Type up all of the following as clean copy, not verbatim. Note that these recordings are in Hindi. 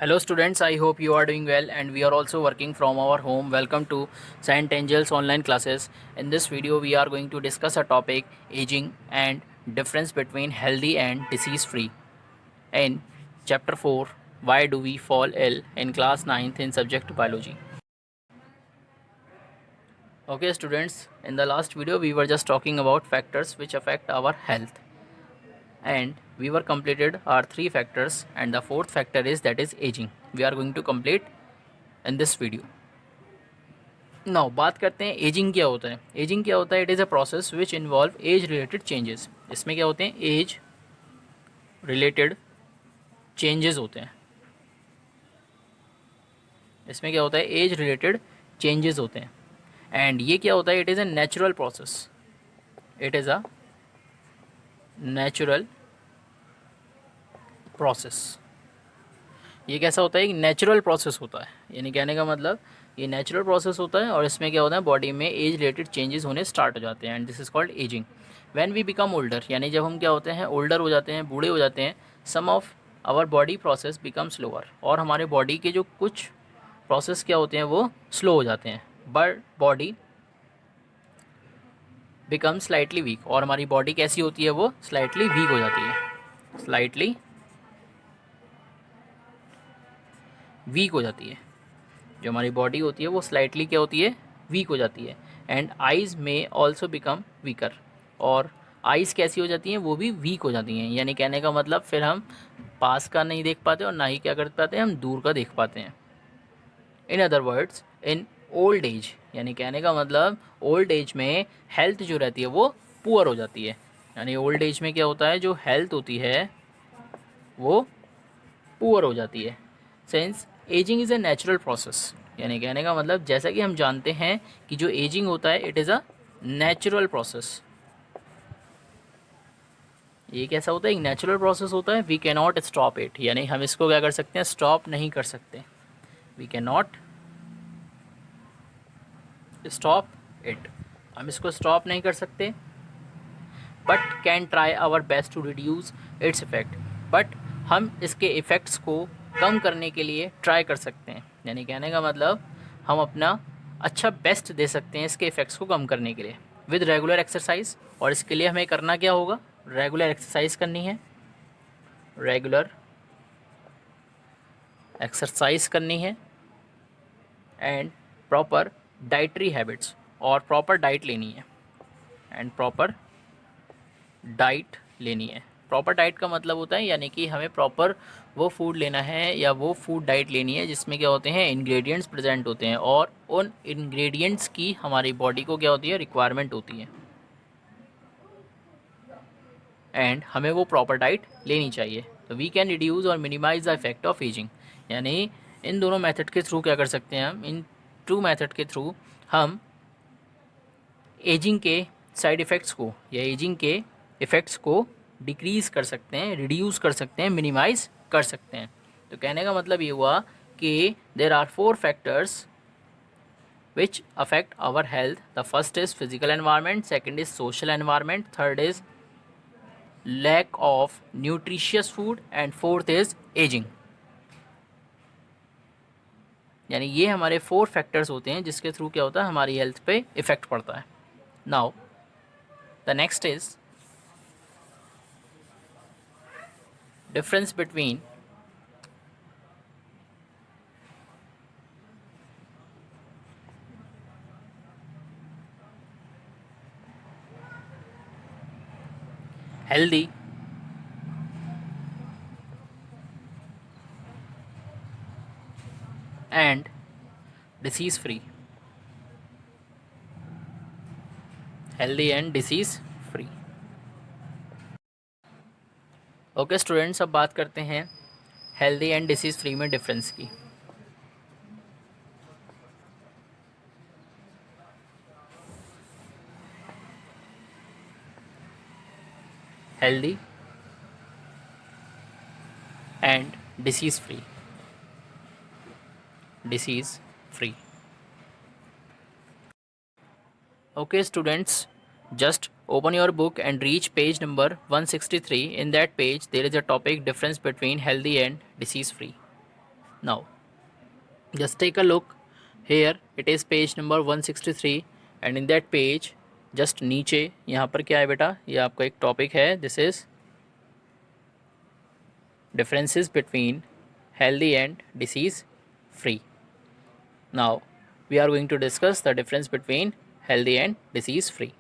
Hello students, I hope you are doing well and we are also working from our home. Welcome to Saint Angels online classes. In this video we are going to discuss a topic aging and difference between healthy and disease free. In chapter 4, why do we fall ill, in class 9th in subject biology. Okay students, in the last video we were just talking about factors which affect our health. And we were completed our three factors and the fourth factor is that is aging. We are going to complete in this video. Now बात करते हैं एजिंग क्या होता है. एजिंग क्या होता है? It is a process which involve as related changes. इसमें क्या होते हैं? एज रिलेटेड चेंजेस होते हैं. इसमें क्या होता है? एज रिलेटेड चेंजेस होते हैं. एंड ये क्या होता है? It is a natural process. It is a natural process. ये कैसा होता है? एक नेचुरल प्रोसेस होता है. यानी कहने का मतलब ये नेचुरल प्रोसेस होता है और इसमें क्या होता है? बॉडी में एज रिलेटेड चेंजेस होने स्टार्ट हो जाते हैं and this is called ageing. When we become older, यानी जब हम क्या होते हैं? ओल्डर हो जाते हैं, बूढ़े हो जाते हैं, some of our body process become slower. और हमारे बॉडी के जो कुछ प्रोसेस क्या होते हैं वो स्लो हो जाते हैं. But body become slightly weak. और हमारी बॉडी कैसी होती है? वो स्लाइटली वीक हो जाती है. स्लाइटली वीक हो जाती है. जो हमारी बॉडी होती है वो स्लाइटली क्या होती है? वीक हो जाती है. एंड आइज़ में ऑल्सो बिकम वीकर. और आइज़ कैसी हो जाती हैं? वो भी वीक हो जाती हैं. यानी कहने का मतलब फिर हम पास का नहीं देख पाते और ना ही क्या कर पाते हैं? हम दूर का देख पाते हैं. In other words, in old age, यानी कहने का मतलब ओल्ड एज में हेल्थ जो रहती है वो पुअर हो जाती है. यानी ओल्ड एज में क्या होता है? जो हेल्थ होती है वो पुअर हो जाती है. Since ageing is a natural process, यानी कहने का मतलब जैसा कि हम जानते हैं कि जो एजिंग होता है it is a natural process. ये कैसा होता है? एक नेचुरल प्रोसेस होता है. We can not stop it, यानी हम इसको क्या कर सकते हैं? स्टॉप नहीं कर सकते. We can not stop it. हम इसको स्टॉप नहीं कर सकते. But can try our best to reduce its effect. But हम इसके इफ़ेक्ट्स को कम करने के लिए ट्राई कर सकते हैं. यानी कहने का मतलब हम अपना अच्छा बेस्ट दे सकते हैं इसके इफ़ेक्ट्स को कम करने के लिए विद रेगुलर एक्सरसाइज. और इसके लिए हमें करना क्या होगा? रेगुलर एक्सरसाइज करनी है. रेगुलर एक्सरसाइज करनी है एंड प्रॉपर डाइटरी हैबिट्स, और प्रॉपर डाइट लेनी है. एंड प्रॉपर डाइट लेनी है. प्रॉपर डाइट का मतलब होता है यानी कि हमें प्रॉपर वो फूड लेना है या वो फूड डाइट लेनी है जिसमें क्या होते हैं? इंग्रेडिएंट्स प्रेजेंट होते हैं और उन इंग्रेडिएंट्स की हमारी बॉडी को क्या होती है? रिक्वायरमेंट होती है. एंड हमें वो प्रॉपर डाइट लेनी चाहिए. तो वी कैन रिड्यूस और minimise the effect of ageing. यानी इन दोनों मेथड के थ्रू क्या कर सकते हैं हम? इन टू मेथड के थ्रू हम एजिंग के साइड इफ़ेक्ट्स को या एजिंग के इफ़ेक्ट्स को डिक्रीज़ कर सकते हैं, रिड्यूस कर सकते हैं, मिनिमाइज़ कर सकते हैं. तो कहने का मतलब ये हुआ कि there are 4 factors which affect our health. The first is physical environment, second is social environment, third is lack of nutritious food and fourth is aging. यानी ये हमारे 4 फैक्टर्स होते हैं जिसके थ्रू क्या होता है? हमारी हेल्थ पे इफ़ेक्ट पड़ता है. Now the next is difference between healthy and disease free. Healthy and disease free. Okay students, अब बात करते हैं हेल्दी एंड डिसीज़ फ्री में डिफरेंस की. Healthy and disease free. Disease free. Okay students, just open your book and reach page number 163. In that page there is a topic difference between healthy and disease free. Now just take a look here, it is page number 163 and in that page just नीचे यहाँ पर क्या है बेटा, ये आपका एक टॉपिक है, this is differences between healthy and disease free. Now we are going to discuss the difference between healthy and disease free.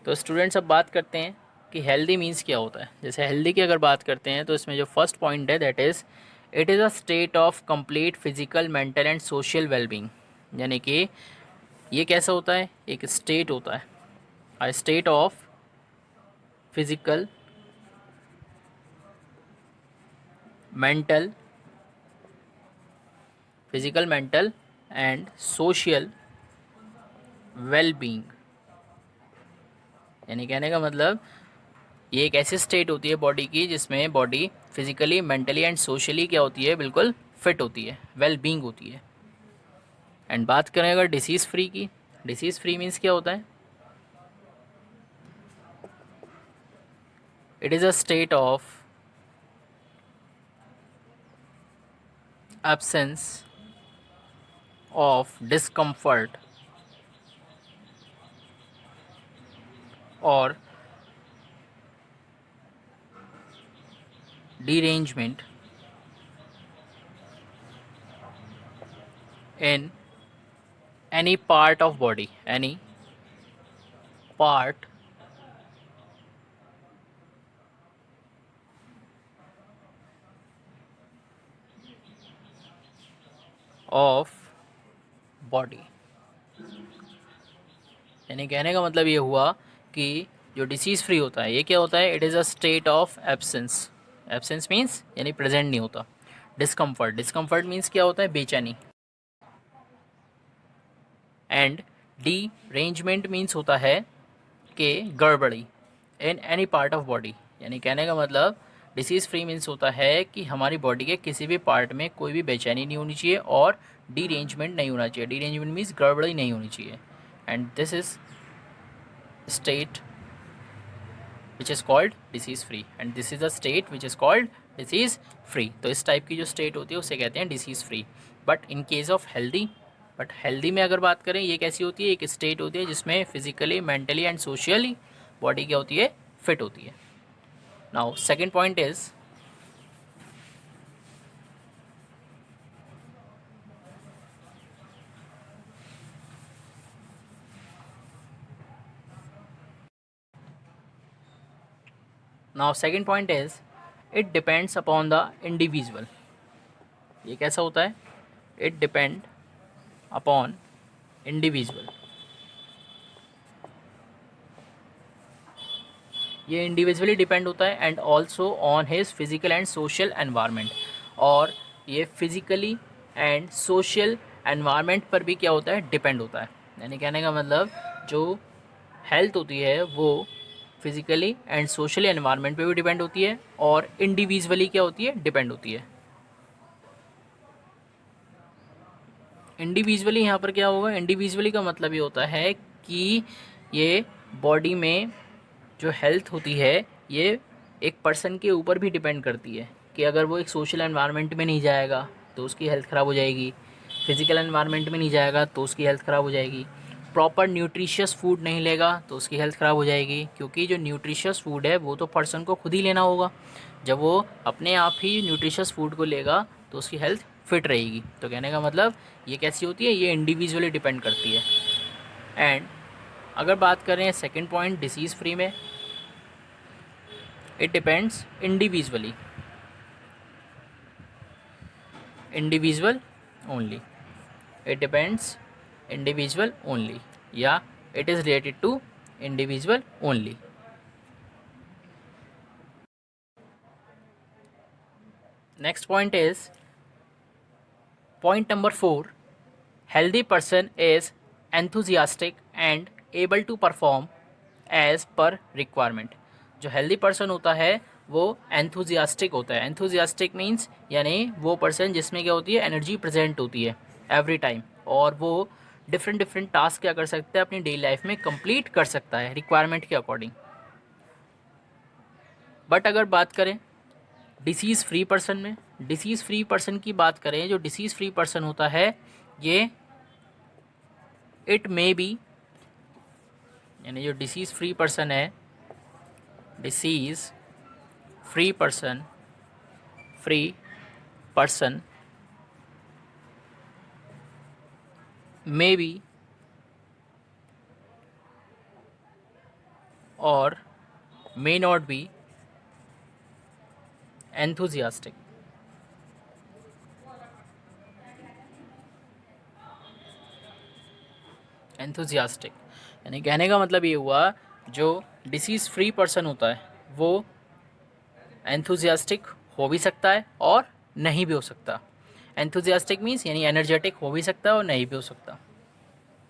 तो स्टूडेंट्स अब बात करते हैं कि हेल्दी मीन्स क्या होता है। जैसे हेल्दी की अगर बात करते हैं तो इसमें जो फर्स्ट पॉइंट है that is it is a state of complete physical mental and social wellbeing. यानी कि ये कैसा होता है, एक स्टेट होता है, a state of physical mental and social wellbeing. यानी कहने का मतलब ये एक ऐसी स्टेट होती है बॉडी की जिसमें body physically mentally and socially क्या होती है, बिल्कुल फिट होती है, वेल बींग होती है। एंड बात करें अगर डिसीज़ फ्री की, डिसीज़ फ्री मीन्स क्या होता है, it is a state of absence of discomfort और derangement in any part of body, any part of body। यानी कहने का मतलब ये हुआ कि जो डिसीज़ फ्री होता है ये क्या होता है, it is a state of absence. Absence means यानी प्रेजेंट नहीं होता। डिस्कम्फर्ट, डिस्कम्फर्ट मीन्स क्या होता है, बेचैनी। एंड डीरेंजमेंट मीन्स होता है कि गड़बड़ी in any part of body. यानी कहने का मतलब डिसीज़ फ्री मीन्स होता है कि हमारी बॉडी के किसी भी पार्ट में कोई भी बेचैनी नहीं होनी चाहिए और डीरेंजमेंट नहीं होना चाहिए। डीरेंजमेंट मीन्स गड़बड़ी नहीं होनी चाहिए। And this is state which is called disease free and this is a state which is called disease free। तो इस टाइप की जो स्टेट होती है उसे कहते हैं disease free. But in case of healthy, but healthy में अगर बात करें ये कैसी होती है, एक स्टेट होती है जिसमें physically mentally and socially body क्या होती है, फिट होती है। Now second point is it depends upon the individual. ये कैसा होता है, इट डिपेंड अपॉन इंडिविजुअल। ये इंडिविजुअली डिपेंड होता है and also on his physical and social environment. और ये फिजिकली एंड सोशल एनवायरनमेंट पर भी क्या होता है, डिपेंड होता है। यानी कहने का मतलब जो हेल्थ होती है वो फिजिकली एंड सोशली एनवायरनमेंट पे भी डिपेंड होती है और इंडिविजुअली क्या होती है, डिपेंड होती है। इंडिविजुअली यहाँ पर क्या होगा, इंडिविजुअली का मतलब ये होता है कि ये बॉडी में जो हेल्थ होती है ये एक पर्सन के ऊपर भी डिपेंड करती है कि अगर वो एक सोशल एनवायरनमेंट में नहीं जाएगा तो उसकी हेल्थ ख़राब हो जाएगी, फिजिकल एनवायरनमेंट में नहीं जाएगा तो उसकी हेल्थ ख़राब हो जाएगी, प्रॉपर न्यूट्रिशियस फूड नहीं लेगा तो उसकी हेल्थ ख़राब हो जाएगी। क्योंकि जो न्यूट्रिशियस फूड है वो तो पर्सन को खुद ही लेना होगा। जब वो अपने आप ही न्यूट्रिशियस फूड को लेगा तो उसकी हेल्थ फिट रहेगी। तो कहने का मतलब ये कैसी होती है, ये इंडिविजुअली डिपेंड करती है। एंड अगर बात करें सेकंड पॉइंट डिसीज़ फ्री में, it depends individually, individual only, it depends individual only या it is related to individual only. Next point is point number 4, healthy person is enthusiastic and able to perform as per requirement। जो हेल्दी पर्सन होता है वो एंथुजियास्टिक होता है। एंथुजियास्टिक मीन्स यानी वो पर्सन जिसमें क्या होती है, एनर्जी प्रेजेंट होती है एवरी टाइम और वो डिफरेंट टास्क क्या कर सकता है, अपनी डेली लाइफ में कंप्लीट कर सकता है रिक्वायरमेंट के अकॉर्डिंग। बट अगर बात करें डिसीज़ फ्री पर्सन में, डिसीज़ फ्री पर्सन की बात करें, जो डिसीज़ फ्री पर्सन होता है ये इट मे बी, यानी जो डिसीज़ फ्री पर्सन है, disease free person may be और may not be enthusiastic. Enthusiastic यानी कहने का मतलब ये हुआ, जो डिसीज़ फ्री पर्सन होता है वो एंथुजियास्टिक हो भी सकता है और नहीं भी हो सकता। एंथुजियास्टिक मीन्स यानी एनर्जेटिक हो भी सकता है और नहीं भी हो सकता।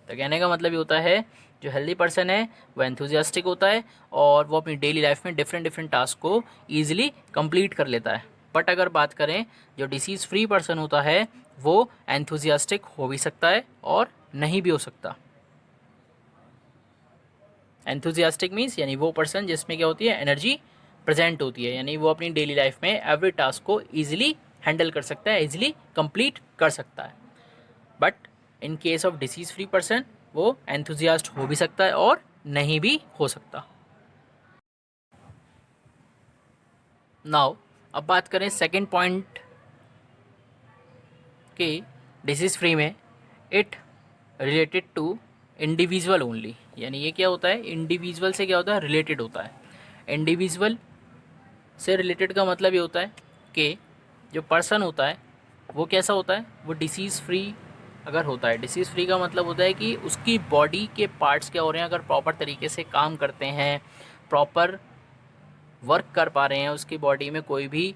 तो कहने का मतलब ये होता है, जो हेल्दी पर्सन है वो एंथुजियास्टिक होता है और वो अपनी डेली लाइफ में डिफरेंट टास्क को ईजिली कंप्लीट कर लेता है। बट अगर बात करें जो डिसीज़ फ्री पर्सन होता है वो एंथुजियास्टिक हो भी सकता है और नहीं भी हो सकता। एंथुजियास्टिक मीन्स यानी वो पर्सन जिसमें क्या होती है, एनर्जी प्रेजेंट होती है, यानी वो अपनी डेली लाइफ में एवरी टास्क को ईजिली हैंडल कर सकता है, ईजिली कंप्लीट कर सकता है। But in case of disease free person वो एंथुजियास्ट हो भी सकता है और नहीं भी हो सकता। नाउ अब बात करें सेकेंड पॉइंट के डिसीज़ फ्री में, it related to individual only, यानी ये क्या होता है, इंडिविजुअल से क्या होता है, रिलेटेड होता है। इंडिविजुअल से रिलेटेड का मतलब ये होता है कि जो पर्सन होता है वो कैसा होता है, वो डिसीज़ फ्री अगर होता है। डिसीज़ फ्री का मतलब होता है कि उसकी बॉडी के पार्ट्स क्या हो रहे हैं, अगर प्रॉपर तरीके से काम करते हैं, प्रॉपर वर्क कर पा रहे हैं, उसकी बॉडी में कोई भी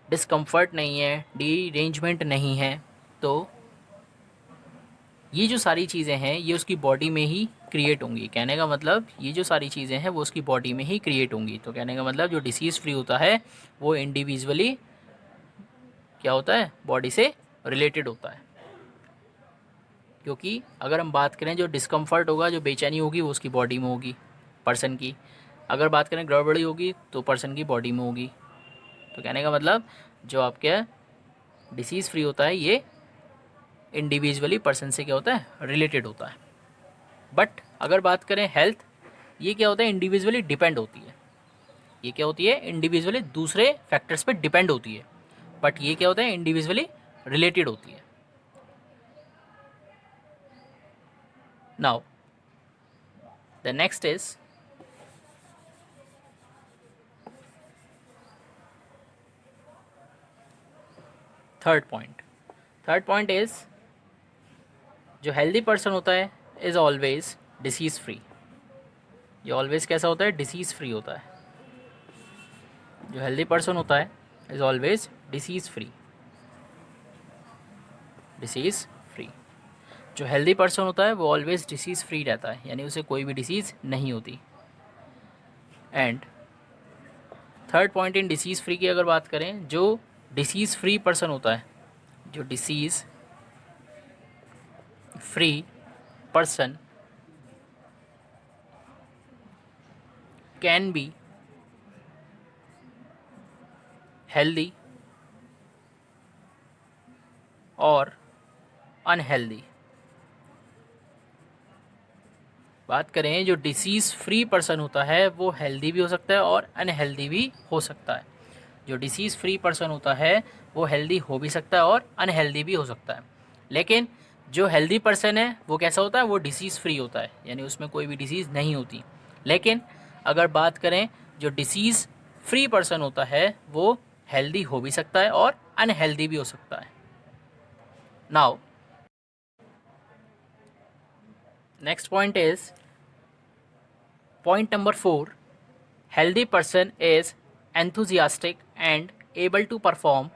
डिस्कम्फर्ट नहीं है, डीरेंजमेंट नहीं है, तो ये जो सारी चीज़ें हैं ये उसकी बॉडी में ही क्रिएट होंगी। कहने का मतलब ये जो सारी चीज़ें हैं वो उसकी बॉडी में ही क्रिएट होंगी। तो कहने का मतलब जो डिसीज़ फ्री होता है वो इंडिविजुअली क्या होता है, बॉडी से रिलेटेड होता है। क्योंकि अगर हम बात करें जो डिस्कम्फर्ट होगा, जो बेचैनी होगी वो उसकी बॉडी में होगी पर्सन की। अगर बात करें गड़बड़ी होगी तो पर्सन की बॉडी में होगी। तो कहने का मतलब जो आपके डिसीज़ फ्री होता है ये इंडिविजुअली पर्सन से क्या होता है, रिलेटेड होता है। बट अगर बात करें हेल्थ, ये क्या होता है, इंडिविजुअली डिपेंड होती है। ये क्या होती है, इंडिविजुअली दूसरे फैक्टर्स पे डिपेंड होती है। बट ये क्या होता है, इंडिविजुअली रिलेटेड होती है। Now the next is third point. Third point is जो हेल्दी पर्सन होता है इज़ ऑलवेज डिसीज़ फ्री। ये ऑलवेज कैसा होता है, डिसीज़ फ्री होता है। जो हेल्दी पर्सन होता है is always disease free. Disease free, जो हेल्दी पर्सन होता है वो ऑलवेज डिसीज़ फ्री रहता है, यानी उसे कोई भी डिसीज़ नहीं होती। And third point in disease free की अगर बात करें, जो डिसीज़ फ्री पर्सन होता है, जो disease free person can be healthy और अनहेल्दी। बात करें जो डिसीज़ फ्री पर्सन होता है वो हेल्दी भी हो सकता है और अनहेल्दी भी हो सकता है। जो डिसीज़ फ्री पर्सन होता है वो हेल्दी हो भी सकता है और अनहेल्दी भी हो सकता है। लेकिन जो हेल्दी पर्सन है वो कैसा होता है, वो डिसीज़ फ्री होता है, यानी उसमें कोई भी डिसीज़ नहीं होती। लेकिन अगर बात करें जो डिसीज़ फ्री पर्सन होता है वो हेल्दी हो भी सकता है और अनहेल्दी भी हो सकता है। Now next point is point number 4, healthy person is enthusiastic and able to perform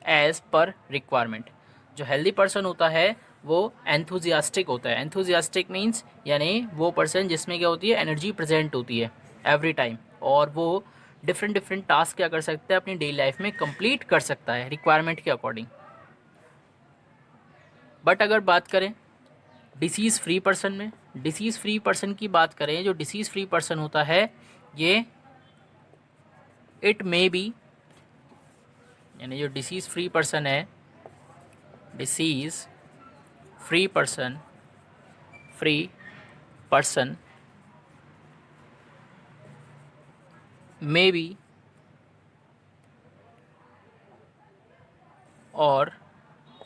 as per requirement। जो हेल्दी पर्सन होता है वो एंथुजियास्टिक होता है। एंथुजियास्टिक मीन्स यानी वो पर्सन जिसमें क्या होती है, एनर्जी प्रेजेंट होती है एवरी टाइम, और वो डिफरेंट टास्क क्या कर सकता है, अपनी डेली लाइफ में कंप्लीट कर सकता है रिक्वायरमेंट के अकॉर्डिंग। बट अगर बात करें डिसीज़ फ्री पर्सन में, डिसीज़ फ्री पर्सन की बात करें, जो डिसीज़ फ्री पर्सन होता है ये इट मे बी यानी जो डिसीज़ फ्री पर्सन है, disease free person may be or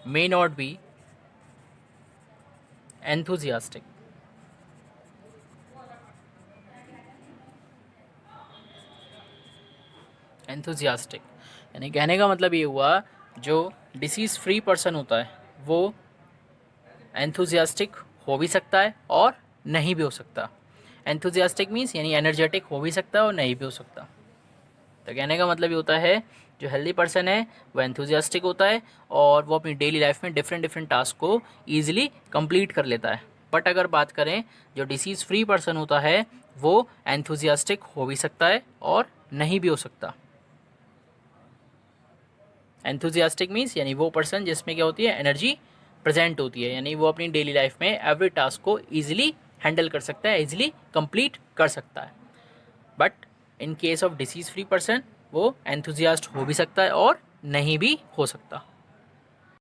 may not be enthusiastic. Enthusiastic यानी कहने का मतलब ये हुआ, जो डिसीज़ फ्री पर्सन होता है वो एंथुजियास्टिक हो भी सकता है और नहीं भी हो सकता। एंथुजियास्टिक मीन्स यानी एनर्जेटिक हो भी सकता है और नहीं भी हो सकता। तो कहने का मतलब ये होता है, जो हेल्दी पर्सन है वो एंथुजियास्टिक होता है और वो अपनी डेली लाइफ में डिफरेंट टास्क को ईजिली कंप्लीट कर लेता है। बट अगर बात करें जो डिसीज़ फ्री पर्सन होता है वो एंथुजियास्टिक हो भी सकता है और नहीं भी हो सकता। एंथुजियास्टिक मीन्स यानी वो पर्सन जिसमें क्या होती है, एनर्जी प्रेजेंट होती है, यानी वो अपनी डेली लाइफ में एवरी टास्क को ईजिली हैंडल कर सकता है, ईजिली कंप्लीट कर सकता है। But in case of disease free person वो एंथुजियास्ट हो भी सकता है और नहीं भी हो सकता।